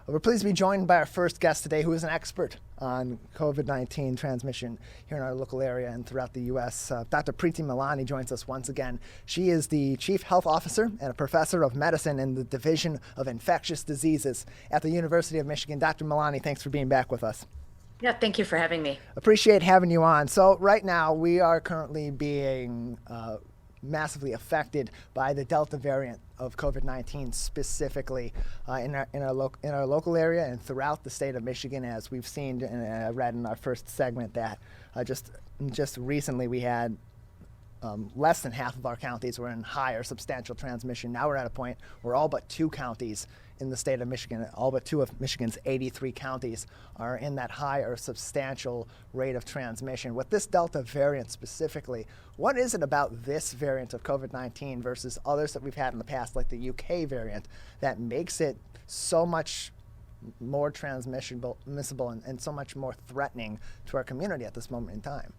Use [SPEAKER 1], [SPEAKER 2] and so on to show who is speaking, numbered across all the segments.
[SPEAKER 1] We're pleased to be joined by our first guest today, who is an expert on COVID-19 transmission here in our local area and throughout the U.S. Dr. Preeti Milani joins us once again. She is the Chief Health Officer and a Professor of Medicine in the Division of Infectious Diseases at the University of Michigan. Dr. Milani, thanks for being back with us.
[SPEAKER 2] Yeah, thank you for having me.
[SPEAKER 1] Appreciate having you on. So right now we are currently being massively affected by the Delta variant of COVID-19, specifically in our local area and throughout the state of Michigan, as we've seen and read in our first segment that just recently we had less than half of our counties were in high or substantial transmission. Now we're at a point where all but 2 counties in the state of Michigan, all but 2 of Michigan's 83 counties are in that high or substantial rate of transmission. With this Delta variant specifically, what is it about this variant of COVID-19 versus others that we've had in the past, like the UK variant, that makes it so much more transmissible and so much more threatening to our community at this moment in time?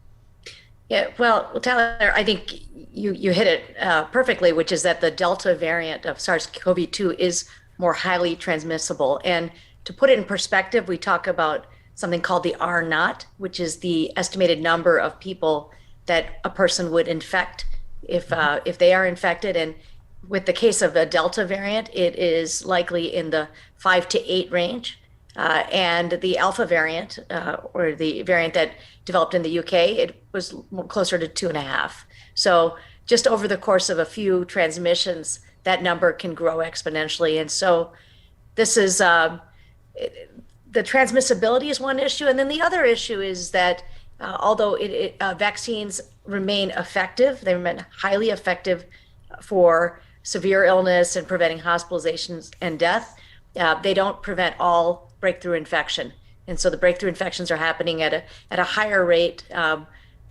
[SPEAKER 2] Yeah, well, Tyler, I think you hit it perfectly, which is that the Delta variant of SARS-CoV-2 is more highly transmissible. And to put it in perspective, we talk about something called the R naught, which is the estimated number of people that a person would infect if they are infected. And with the case of the Delta variant, it is likely in the 5 to 8 range. And the Alpha variant, or the variant that developed in the UK, it was closer to 2.5. So just over the course of a few transmissions, that number can grow exponentially. And so this is, the transmissibility is one issue. And then the other issue is that although vaccines remain effective, they remain highly effective for severe illness and preventing hospitalizations and death, they don't prevent all breakthrough infection. And so the breakthrough infections are happening at a higher rate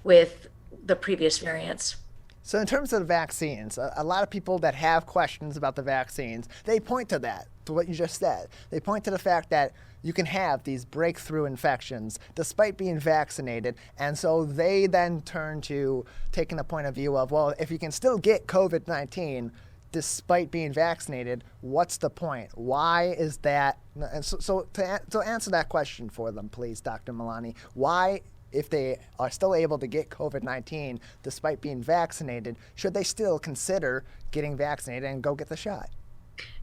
[SPEAKER 2] with the previous variants.
[SPEAKER 1] So in terms of the vaccines, a lot of people that have questions about the vaccines, they point to that, to what you just said. They point to the fact that you can have these breakthrough infections despite being vaccinated. And so they then turn to taking the point of view of, well, if you can still get COVID-19 despite being vaccinated, what's the point? Why is that? And so to answer that question for them, please, Dr. Milani, why, if they are still able to get COVID-19 despite being vaccinated, should they still consider getting vaccinated and go get the shot?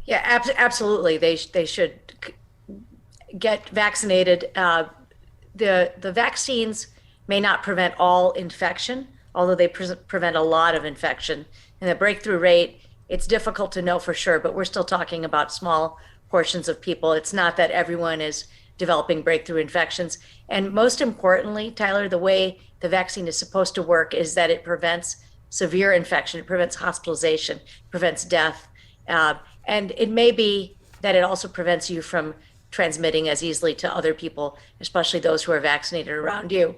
[SPEAKER 2] Yeah, absolutely. They should get vaccinated. The vaccines may not prevent all infection, although they prevent a lot of infection. And the breakthrough rate, it's difficult to know for sure, but we're still talking about small portions of people. It's not that everyone is developing breakthrough infections. And most importantly, Tyler, the way the vaccine is supposed to work is that it prevents severe infection, it prevents hospitalization, prevents death. And it may be that it also prevents you from transmitting as easily to other people, especially those who are vaccinated around you.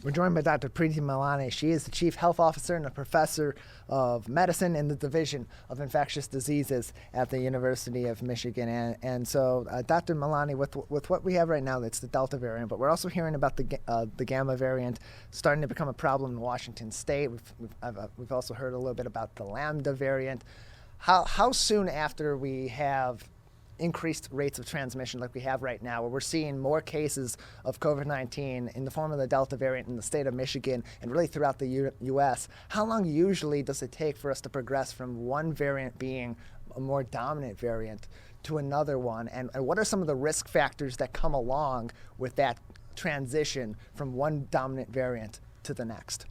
[SPEAKER 1] We're joined by Dr. Preeti Milani. She is the Chief Health Officer and a Professor of Medicine in the Division of Infectious Diseases at the University of Michigan. And so, Dr. Milani, with what we have right now, that's the Delta variant, but we're also hearing about the Gamma variant starting to become a problem in Washington State. We've also heard a little bit about the Lambda variant. How soon after we have increased rates of transmission like we have right now, where we're seeing more cases of COVID-19 in the form of the Delta variant in the state of Michigan and really throughout the U.S., how long usually does it take for us to progress from one variant being a more dominant variant to another one? And what are some of the risk factors that come along with that transition from one dominant variant to the next?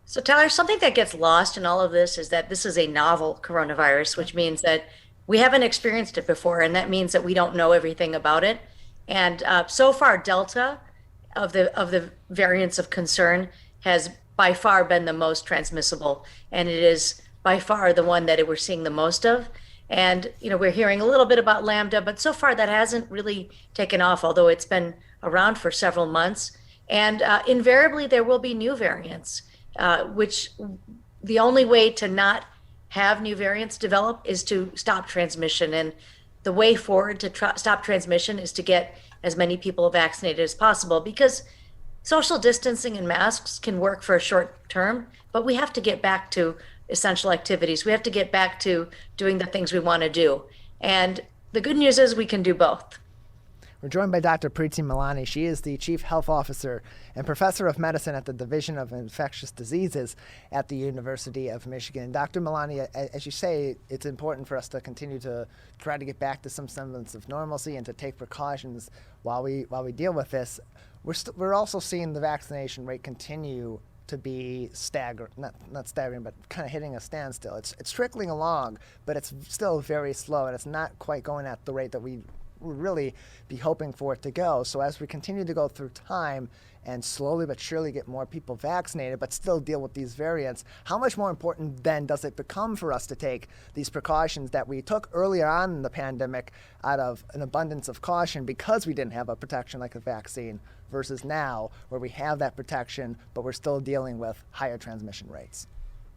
[SPEAKER 2] So Tyler, something that gets lost in all of this is that this is a novel coronavirus, which means that we haven't experienced it before, and that means that we don't know everything about it. And so far, Delta, of the variants of concern, has by far been the most transmissible, and it is by far the one that we're seeing the most of. And we're hearing a little bit about Lambda, but so far that hasn't really taken off, although it's been around for several months. And invariably, there will be new variants, which the only way to not have new variants develop is to stop transmission. And the way forward to stop transmission is to get as many people vaccinated as possible, because social distancing and masks can work for a short term, but we have to get back to essential activities. We have to get back to doing the things we want to do. And the good news is we can do both.
[SPEAKER 1] We're joined by Dr. Preeti Milani. She is the Chief Health Officer and Professor of Medicine at the Division of Infectious Diseases at the University of Michigan. Dr. Milani, as you say, it's important for us to continue to try to get back to some semblance of normalcy and to take precautions while we deal with this. We're also seeing the vaccination rate continue to be not staggering, but kind of hitting a standstill. It's trickling along, but it's still very slow, and it's not quite going at the rate that we would really be hoping for it to go. So as we continue to go through time and slowly but surely get more people vaccinated, but still deal with these variants, how much more important then does it become for us to take these precautions that we took earlier on in the pandemic out of an abundance of caution because we didn't have a protection like a vaccine, versus now where we have that protection, but we're still dealing with higher transmission rates?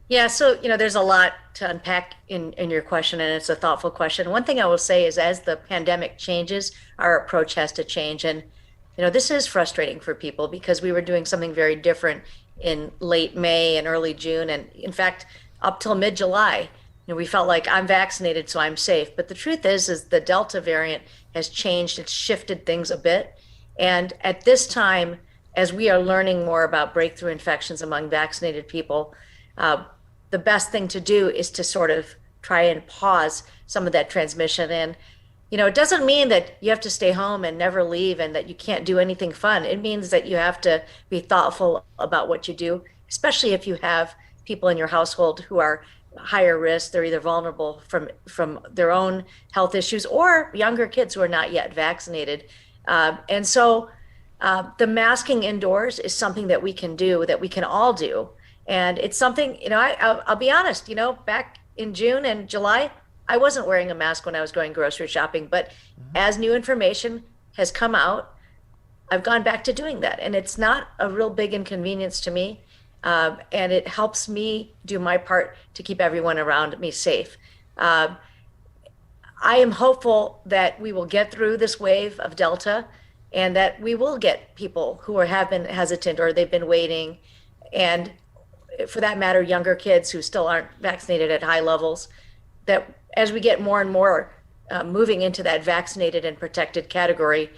[SPEAKER 2] Yeah, so there's a lot to unpack in your question, and it's a thoughtful question. One thing I will say is, as the pandemic changes, our approach has to change. And this is frustrating for people because we were doing something very different in late May and early June, and in fact, up till mid-July. We felt like I'm vaccinated, so I'm safe. But the truth is the Delta variant has changed. It's shifted things a bit. And at this time, as we are learning more about breakthrough infections among vaccinated people, the best thing to do is to sort of try and pause some of that transmission. And, it doesn't mean that you have to stay home and never leave and that you can't do anything fun. It means that you have to be thoughtful about what you do, especially if you have people in your household who are higher risk. They're either vulnerable from their own health issues or younger kids who are not yet vaccinated. And so the masking indoors is something that we can do, that we can all do. And it's something, I'll be honest, back in June and July, I wasn't wearing a mask when I was going grocery shopping. But as new information has come out, I've gone back to doing that. And it's not a real big inconvenience to me. And it helps me do my part to keep everyone around me safe. I am hopeful that we will get through this wave of Delta and that we will get people who have been hesitant or they've been waiting, and for that matter, younger kids who still aren't vaccinated at high levels, that as we get more and more moving into that vaccinated and protected category,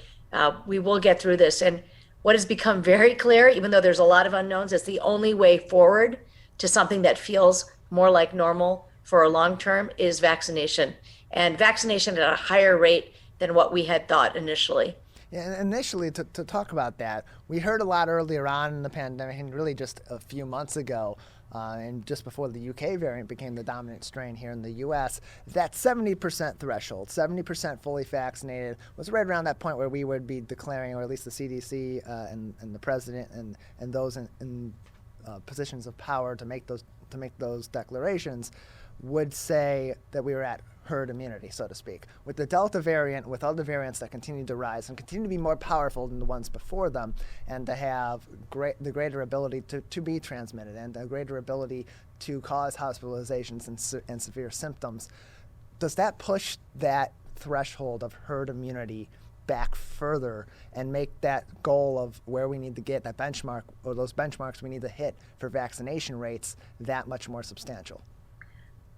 [SPEAKER 2] we will get through this. And what has become very clear, even though there's a lot of unknowns, is the only way forward to something that feels more like normal for a long term is vaccination, and vaccination at a higher rate than what we had thought initially.
[SPEAKER 1] Yeah, and initially, to talk about that, we heard a lot earlier on in the pandemic, and really just a few months ago, and just before the UK variant became the dominant strain here in the US, that 70% threshold, 70% fully vaccinated, was right around that point where we would be declaring, or at least the CDC and the president and those in positions of power to make those declarations would say that we were at herd immunity, so to speak. With the Delta variant, with other variants that continue to rise and continue to be more powerful than the ones before them, and to have the greater ability to be transmitted and a greater ability to cause hospitalizations and severe symptoms, does that push that threshold of herd immunity back further and make that goal of where we need to get that benchmark, or those benchmarks we need to hit for vaccination rates, that much more substantial?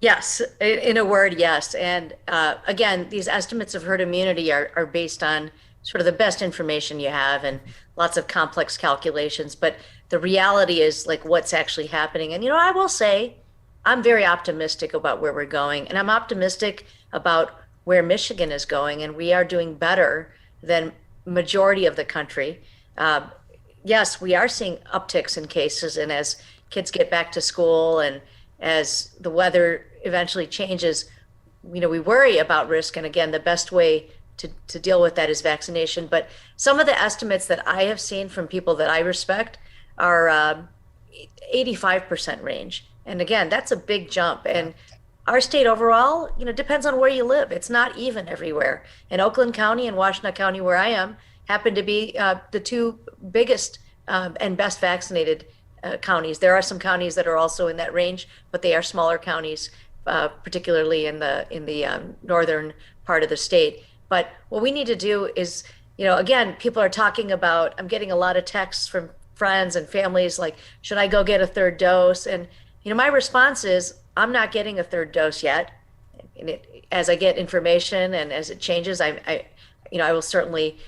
[SPEAKER 2] Yes, in a word, yes. And again, these estimates of herd immunity are based on sort of the best information you have and lots of complex calculations. But the reality is like what's actually happening. And, I will say I'm very optimistic about where we're going. And I'm optimistic about where Michigan is going. And we are doing better than majority of the country. Yes, we are seeing upticks in cases. And as kids get back to school and as the weather eventually changes, we worry about risk. And again, the best way to deal with that is vaccination. But some of the estimates that I have seen from people that I respect are 85% range. And again, that's a big jump. And our state overall, depends on where you live. It's not even everywhere. And Oakland County and Washtenaw County, where I am, happen to be the two biggest and best vaccinated counties. There are some counties that are also in that range, but they are smaller counties, particularly in the northern part of the state. But what we need to do is, again, people are talking about, I'm getting a lot of texts from friends and families like, should I go get a third dose? And, my response is, I'm not getting a third dose yet. as I get information and as it changes, I will certainly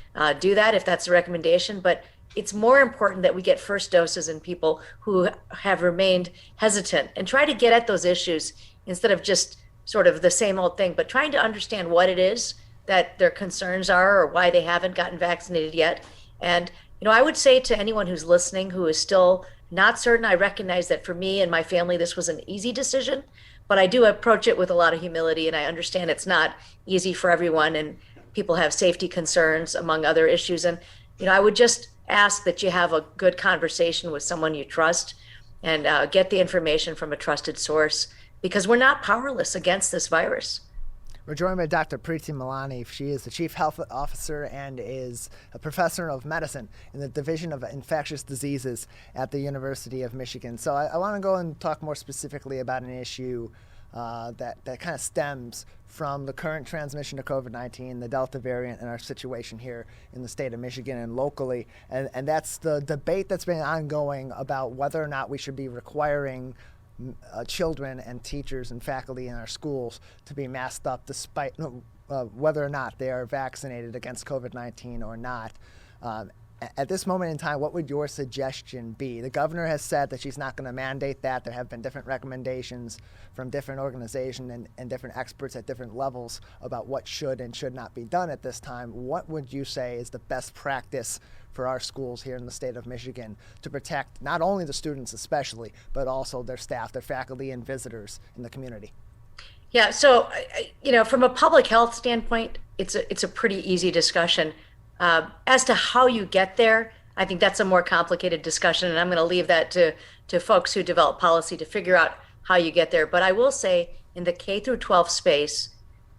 [SPEAKER 2] do that if that's the recommendation. But it's more important that we get first doses in people who have remained hesitant and try to get at those issues instead of just sort of the same old thing, but trying to understand what it is that their concerns are or why they haven't gotten vaccinated yet. And, I would say to anyone who's listening who is still not certain, I recognize that for me and my family, this was an easy decision, but I do approach it with a lot of humility, and I understand it's not easy for everyone, and people have safety concerns among other issues. And, I would just ask that you have a good conversation with someone you trust and get the information from a trusted source, because we're not powerless against this virus.
[SPEAKER 1] We're joined by Dr. Preeti Milani. She is the Chief Health Officer and is a Professor of Medicine in the Division of Infectious Diseases at the University of Michigan. So I want to go and talk more specifically about an issue that kind of stems from the current transmission of COVID-19, the Delta variant, and our situation here in the state of Michigan and locally. And that's the debate that's been ongoing about whether or not we should be requiring children and teachers and faculty in our schools to be masked up despite whether or not they are vaccinated against COVID-19 or not. At this moment in time, what would your suggestion be? The governor has said that she's not going to mandate that. There have been different recommendations from different organizations and different experts at different levels about what should and should not be done at this time. What would you say is the best practice for our schools here in the state of Michigan to protect not only the students especially, but also their staff, their faculty, and visitors in the community?
[SPEAKER 2] Yeah, so, from a public health standpoint, it's a pretty easy discussion. As to how you get there, I think that's a more complicated discussion, and I'm going to leave that to folks who develop policy to figure out how you get there. But I will say in the K through 12 space,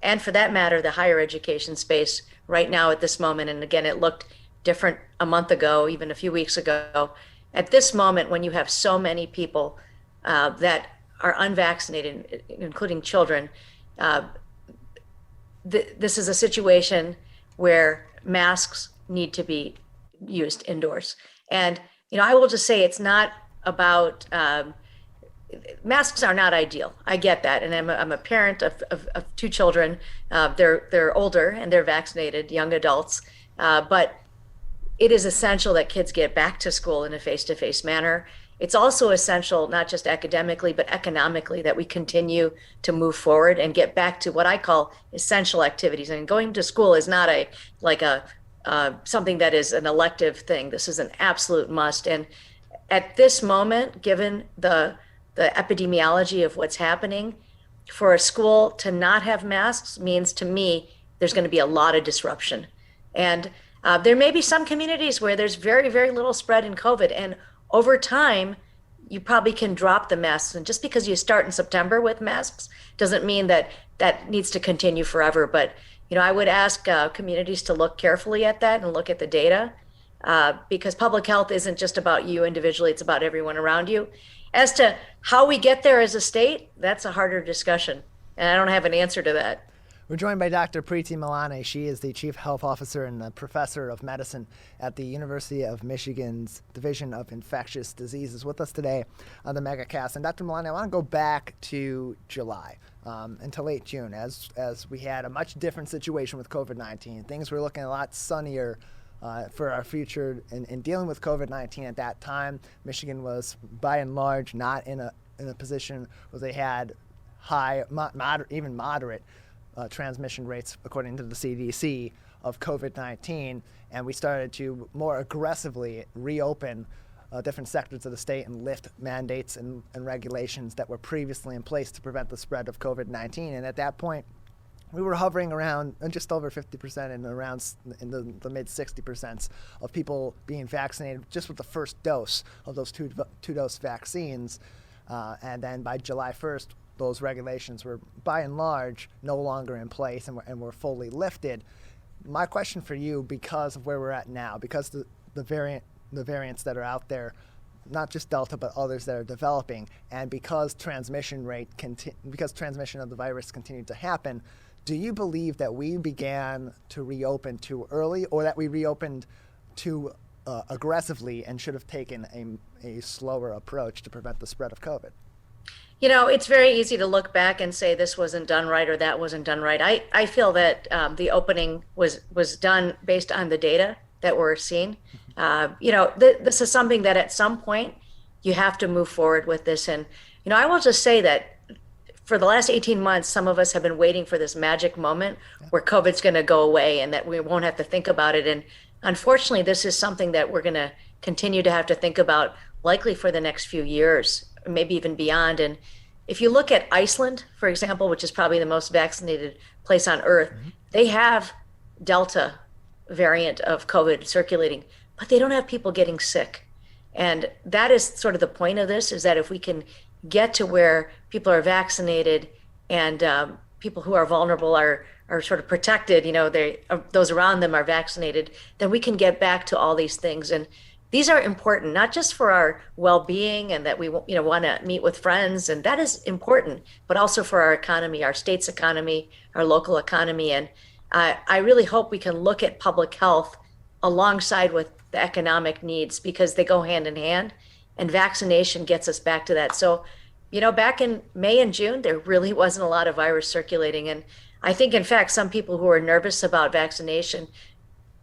[SPEAKER 2] and for that matter, the higher education space right now at this moment, and again, it looked different a month ago, even a few weeks ago. At this moment, when you have so many people that are unvaccinated, including children, this is a situation where masks need to be used indoors. And, I will just say it's not about, masks are not ideal. I get that. And I'm a parent of two children. They're older and they're vaccinated, young adults. But it is essential that kids get back to school in a face-to-face manner. It's also essential, not just academically, but economically, that we continue to move forward and get back to what I call essential activities. And going to school is not something that is an elective thing. This is an absolute must. And at this moment, given the epidemiology of what's happening, for a school to not have masks means, to me, there's going to be a lot of disruption. And there may be some communities where there's very, very little spread in COVID. And over time, you probably can drop the masks. And just because you start in September with masks doesn't mean that needs to continue forever. But, I would ask communities to look carefully at that and look at the data, because public health isn't just about you individually, it's about everyone around you. As to how we get there as a state, that's a harder discussion. And I don't have an answer to that.
[SPEAKER 1] We're joined by Dr. Preeti Milani. She is the Chief Health Officer and the Professor of Medicine at the University of Michigan's Division of Infectious Diseases, with us today on the MegaCast. And Dr. Milani, I want to go back to July until late June, as we had a much different situation with COVID-19. Things were looking a lot sunnier for our future in dealing with COVID-19 at that time. Michigan was, by and large, not in a position where they had high, even moderate transmission rates, according to the CDC, of COVID-19, and we started to more aggressively reopen different sectors of the state and lift mandates and regulations that were previously in place to prevent the spread of COVID-19. And at that point, we were hovering around just over 50% and around in the mid 60% of people being vaccinated just with the first dose of those two-dose vaccines. And then by July 1st, those regulations were, by and large, no longer in place and were fully lifted. My question for you, because of where we're at now, because the variants that are out there, not just Delta, but others that are developing, and because transmission of the virus continued to happen, do you believe that we began to reopen too early, or that we reopened too aggressively and should have taken a slower approach to prevent the spread of COVID?
[SPEAKER 2] It's very easy to look back and say this wasn't done right or that wasn't done right. I feel that the opening was done based on the data that we're seeing. This is something that at some point you have to move forward with this. And, I will just say that for the last 18 months, some of us have been waiting for this magic moment where COVID's going to go away and that we won't have to think about it. And unfortunately, this is something that we're going to continue to have to think about likely for the next few years, maybe even beyond. And if you look at Iceland, for example, which is probably the most vaccinated place on earth, they have Delta variant of COVID circulating, but they don't have people getting sick. And that is sort of the point of this, is that if we can get to where people are vaccinated and people who are vulnerable are sort of protected, those around them are vaccinated, then we can get back to all these things. And these are important, not just for our well-being and that we want to meet with friends, and that is important, but also for our economy, our state's economy, our local economy. And I really hope we can look at public health alongside with the economic needs, because they go hand in hand, and vaccination gets us back to that. So, back in May and June, there really wasn't a lot of virus circulating. And I think, in fact, some people who are nervous about vaccination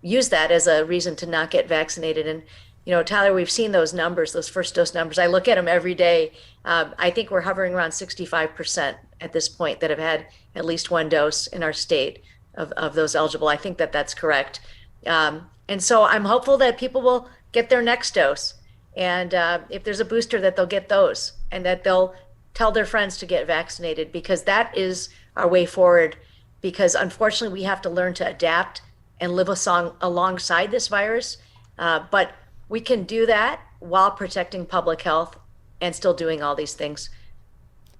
[SPEAKER 2] use that as a reason to not get vaccinated. And Tyler, we've seen those numbers, those first dose numbers. I look at them every day. I think we're hovering around 65% at this point that have had at least one dose in our state of those eligible. I think that that's correct. And so I'm hopeful that people will get their next dose. And if there's a booster, that they'll get those and that they'll tell their friends to get vaccinated, because that is our way forward. Because unfortunately, we have to learn to adapt and live alongside this virus. But we can do that while protecting public health and still doing all these things.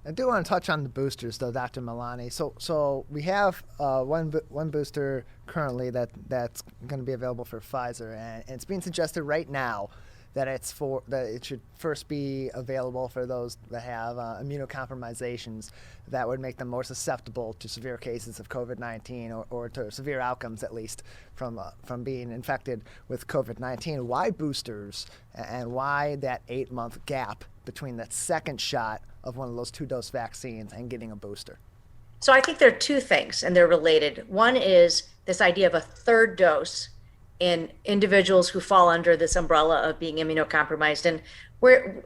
[SPEAKER 1] I do want to touch on the boosters, though, Dr. Milani. So we have one booster currently that's going to be available for Pfizer, and it's being suggested right now that it should first be available for those that have immunocompromisations that would make them more susceptible to severe cases of COVID-19 or to severe outcomes, at least, from being infected with COVID-19. Why boosters, and why that 8-month gap between that second shot of one of those 2-dose vaccines and getting a booster?
[SPEAKER 2] So I think there are two things, and they're related. One is this idea of a third dose in individuals who fall under this umbrella of being immunocompromised. And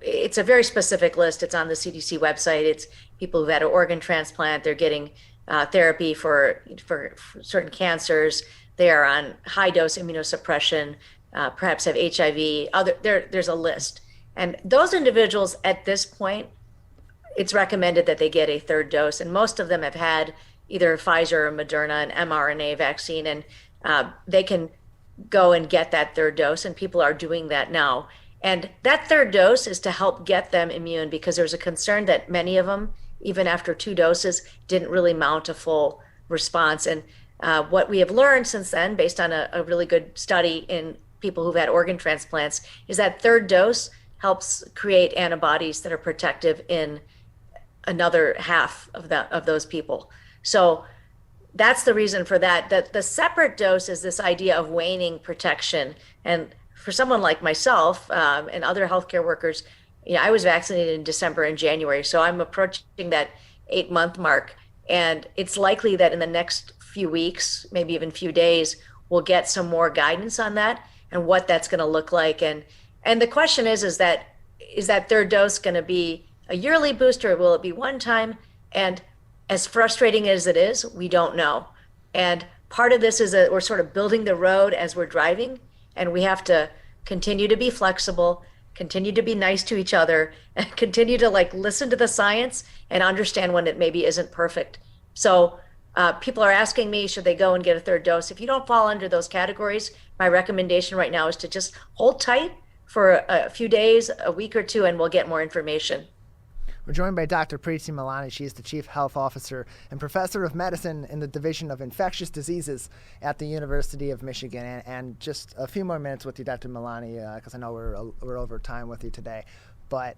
[SPEAKER 2] it's a very specific list. It's on the CDC website. It's people who've had an organ transplant. They're getting therapy for certain cancers. They are on high dose immunosuppression, perhaps have HIV. There's a list. And those individuals at this point, it's recommended that they get a third dose. And most of them have had either Pfizer or Moderna, an mRNA vaccine, and they can go and get that third dose, and people are doing that now. And that third dose is to help get them immune, because there's a concern that many of them, even after 2 doses, didn't really mount a full response. And what we have learned since then, based on a really good study in people who've had organ transplants, is that third dose helps create antibodies that are protective in another half of those people. So that's the reason for that. The separate dose is this idea of waning protection. And for someone like myself and other healthcare workers, I was vaccinated in December and January, so I'm approaching that 8-month mark. And it's likely that in the next few weeks, maybe even few days, we'll get some more guidance on that and what that's going to look like. And the question is that third dose going to be a yearly booster, or will it be one time? And as frustrating as it is, we don't know. And part of this is that we're sort of building the road as we're driving, and we have to continue to be flexible, continue to be nice to each other, and continue to listen to the science and understand when it maybe isn't perfect. So people are asking me, should they go and get a third dose? If you don't fall under those categories, my recommendation right now is to just hold tight for a few days, a week or two, and we'll get more information.
[SPEAKER 1] We're joined by Dr. Preeti Milani. She is the Chief Health Officer and Professor of Medicine in the Division of Infectious Diseases at the University of Michigan. And just a few more minutes with you, Dr. Milani, because I know we're over time with you today. But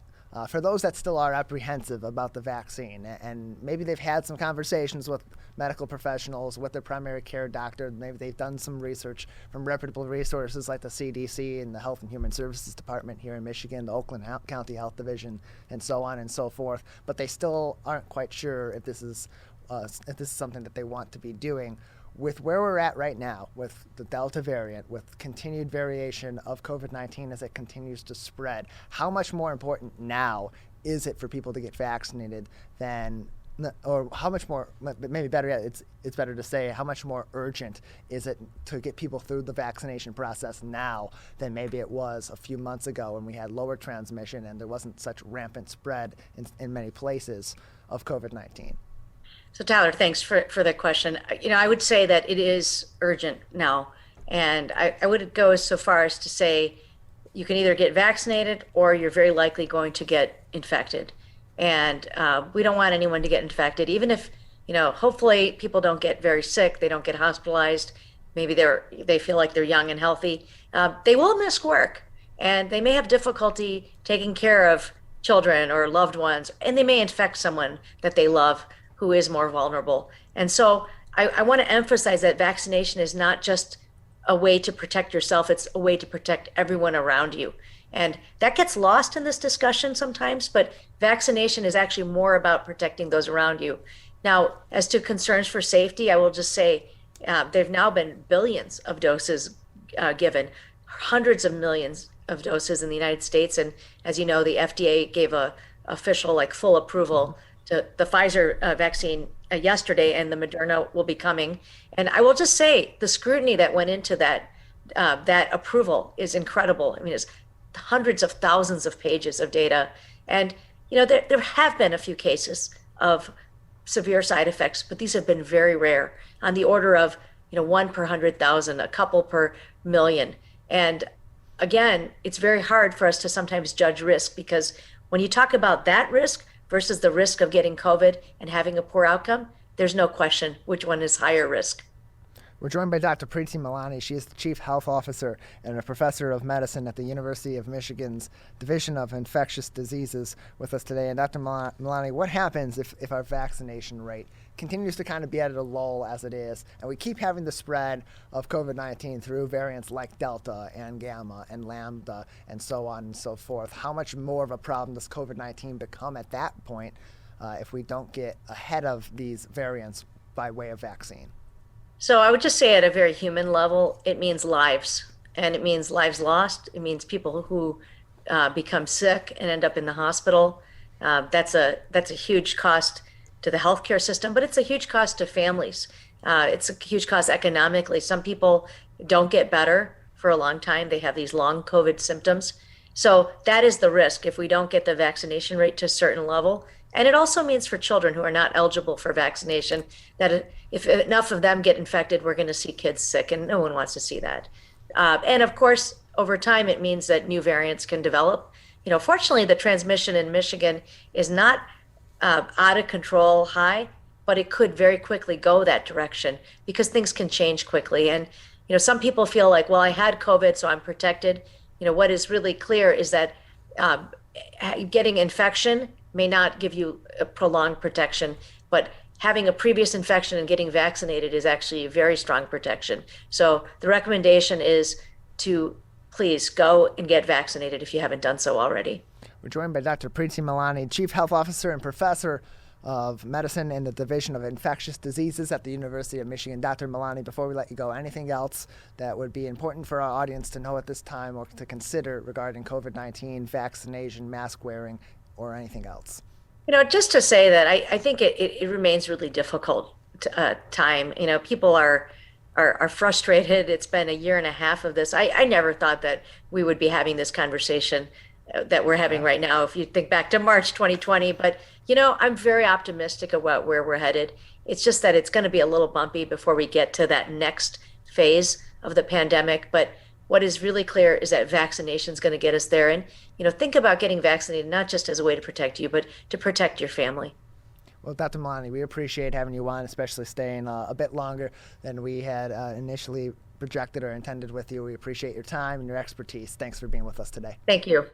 [SPEAKER 1] For those that still are apprehensive about the vaccine, and maybe they've had some conversations with medical professionals, with their primary care doctor, maybe they've done some research from reputable resources like the CDC and the Health and Human Services Department here in Michigan, the Oakland County Health Division, and so on and so forth, but they still aren't quite sure if this is something that they want to be doing. With where we're at right now, with the Delta variant, with continued variation of COVID-19 as it continues to spread, how much more important now is it for people to get vaccinated than, or how much more, maybe better yet, it's better to say, how much more urgent is it to get people through the vaccination process now than maybe it was a few months ago when we had lower transmission and there wasn't such rampant spread in many places of COVID-19?
[SPEAKER 2] So Tyler, thanks for the question. I would say that it is urgent now. And I would go so far as to say you can either get vaccinated or you're very likely going to get infected. And we don't want anyone to get infected, even if, hopefully people don't get very sick, they don't get hospitalized. Maybe they feel like they're young and healthy. They will miss work and they may have difficulty taking care of children or loved ones, and they may infect someone that they love who is more vulnerable. And so I want to emphasize that vaccination is not just a way to protect yourself, it's a way to protect everyone around you. And that gets lost in this discussion sometimes, but vaccination is actually more about protecting those around you. Now, as to concerns for safety, I will just say there've now been billions of doses given, hundreds of millions of doses in the United States. And as you know, the FDA gave a official full approval to the Pfizer vaccine yesterday, and the Moderna will be coming. And I will just say the scrutiny that went into that approval is incredible. I mean, it's hundreds of thousands of pages of data. And, there have been a few cases of severe side effects, but these have been very rare, on the order of, 1 per 100,000, a couple per million. And again, it's very hard for us to sometimes judge risk, because when you talk about that risk versus the risk of getting COVID and having a poor outcome, there's no question which one is higher risk.
[SPEAKER 1] We're joined by Dr. Preeti Milani. She is the Chief Health Officer and a Professor of Medicine at the University of Michigan's Division of Infectious Diseases with us today. And Dr. Milani, what happens if our vaccination rate continues to kind of be at a lull as it is, and we keep having the spread of COVID-19 through variants like Delta and Gamma and Lambda and so on and so forth? How much more of a problem does COVID-19 become at that point if we don't get ahead of these variants by way of vaccine?
[SPEAKER 2] So I would just say at a very human level, it means lives, and it means lives lost. It means people who become sick and end up in the hospital. That's a huge cost to the healthcare system, but it's a huge cost to families. It's a huge cost economically. Some people don't get better for a long time. They have these long COVID symptoms. So that is the risk if we don't get the vaccination rate to a certain level. And it also means for children who are not eligible for vaccination that if enough of them get infected, we're going to see kids sick, and no one wants to see that. And of course, over time, it means that new variants can develop. Fortunately, the transmission in Michigan is not out of control high, but it could very quickly go that direction because things can change quickly. And, some people feel like, well, I had COVID, so I'm protected. What is really clear is that getting infection may not give you a prolonged protection, but having a previous infection and getting vaccinated is actually a very strong protection. So the recommendation is to please go and get vaccinated if you haven't done so already.
[SPEAKER 1] We're joined by Dr. Preeti Milani, Chief Health Officer and Professor of Medicine in the Division of Infectious Diseases at the University of Michigan. Dr. Milani, before we let you go, anything else that would be important for our audience to know at this time or to consider regarding COVID-19, vaccination, mask wearing, or anything else?
[SPEAKER 2] Just to say that I think it remains really difficult time. People are frustrated. It's been a year and a half of this. I never thought that we would be having this conversation that we're having right now, if you think back to March 2020. But, I'm very optimistic about where we're headed. It's just that it's going to be a little bumpy before we get to that next phase of the pandemic. But what is really clear is that vaccination is going to get us there. And, think about getting vaccinated, not just as a way to protect you, but to protect your family.
[SPEAKER 1] Well, Dr. Milani, we appreciate having you on, especially staying a bit longer than we had initially projected or intended with you. We appreciate your time and your expertise. Thanks for being with us today.
[SPEAKER 2] Thank you.